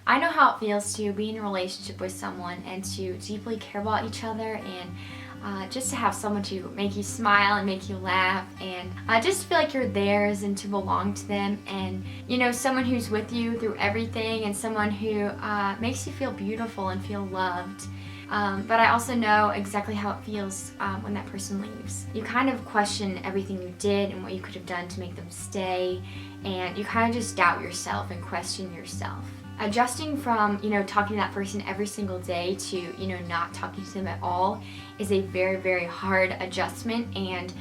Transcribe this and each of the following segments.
I know how it feels to be in a relationship with someone and to deeply care about each other, and just to have someone to make you smile and make you laugh, and just to feel like you're theirs and to belong to them, and someone who's with you through everything, and someone who makes you feel beautiful and feel loved. But I also know exactly how it feels when that person leaves. You kind of question everything you did and what you could have done to make them stay, and you kind of just doubt yourself and question yourself. Adjusting from, talking to that person every single day to, not talking to them at all is a very, very hard adjustment, and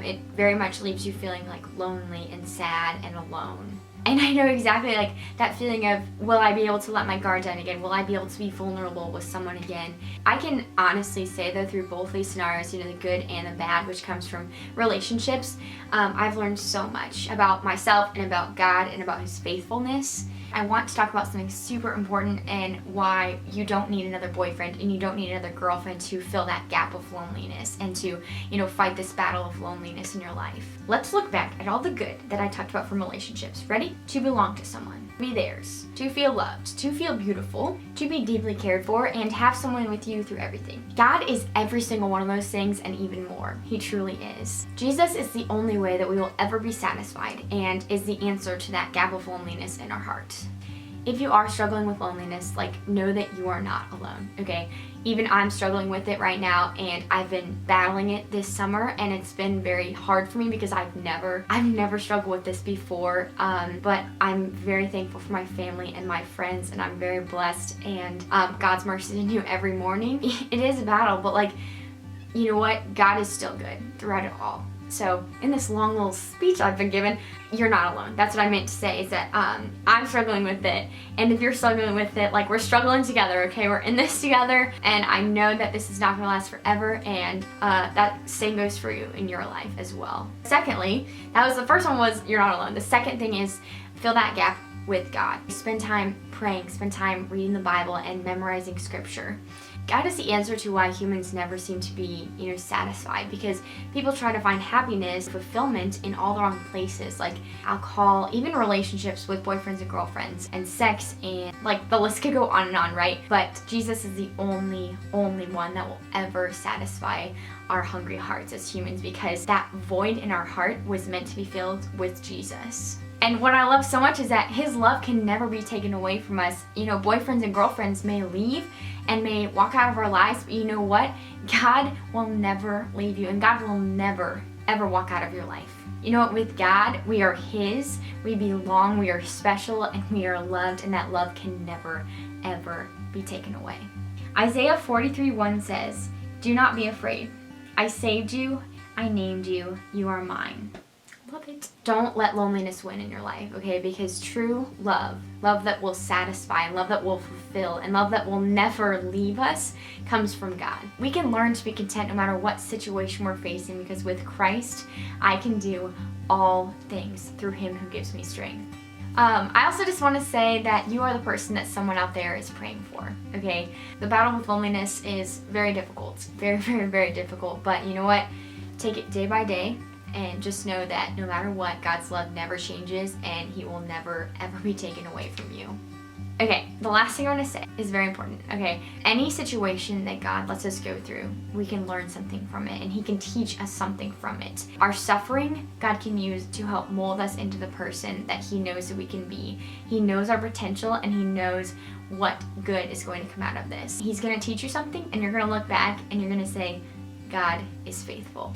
it very much leaves you feeling like lonely and sad and alone. And I know exactly like that feeling of, will I be able to let my guard down again? Will I be able to be vulnerable with someone again? I can honestly say though, through both these scenarios, the good and the bad, which comes from relationships, I've learned so much about myself and about God and about His faithfulness. I want to talk about something super important, and why you don't need another boyfriend and you don't need another girlfriend to fill that gap of loneliness and to, fight this battle of loneliness in your life. Let's look back at all the good that I talked about from relationships. Ready? To belong to someone, be theirs, to feel loved, to feel beautiful, to be deeply cared for, and have someone with you through everything. God is every single one of those things and even more. He truly is. Jesus is the only way that we will ever be satisfied, and is the answer to that gap of loneliness in our heart. If you are struggling with loneliness, know that you are not alone, okay? Even I'm struggling with it right now, and I've been battling it this summer, and it's been very hard for me because I've never struggled with this before, but I'm very thankful for my family and my friends, and I'm very blessed, and God's mercy is new every morning. It is a battle, but you know what? God is still good throughout it all. So in this long little speech I've been given, you're not alone. That's what I meant to say, is that I'm struggling with it, and if you're struggling with it, we're struggling together, okay? We're in this together, and I know that this is not gonna last forever, and that same goes for you in your life as well. Secondly, the first one was you're not alone. The second thing is fill that gap with God. Spend time praying, spend time reading the Bible and memorizing scripture. God is the answer to why humans never seem to be, satisfied, because people try to find happiness, fulfillment in all the wrong places, like alcohol, even relationships with boyfriends and girlfriends, and sex, and the list could go on and on, right? But Jesus is the only one that will ever satisfy our hungry hearts as humans, because that void in our heart was meant to be filled with Jesus. And what I love so much is that His love can never be taken away from us. Boyfriends and girlfriends may leave and may walk out of our lives, but you know what? God will never leave you, and God will never, ever walk out of your life. You know what? With God, we are His, we belong, we are special, and we are loved, and that love can never, ever be taken away. Isaiah 43:1 says, "Do not be afraid. I saved you, I named you, you are mine." Love it. Don't let loneliness win in your life, okay? Because true love that will satisfy, love that will fulfill, and love that will never leave us comes from God. We can learn to be content no matter what situation we're facing, because with Christ, I can do all things through Him who gives me strength. I also just want to say that you are the person that someone out there is praying for, okay? The battle with loneliness is very difficult. Very, very, very difficult. But you know what? Take it day by day. And just know that no matter what, God's love never changes, and He will never, ever be taken away from you. Okay, the last thing I want to say is very important, okay? Any situation that God lets us go through, we can learn something from it, and He can teach us something from it. Our suffering, God can use to help mold us into the person that He knows that we can be. He knows our potential, and He knows what good is going to come out of this. He's going to teach you something, and you're going to look back, and you're going to say, God is faithful.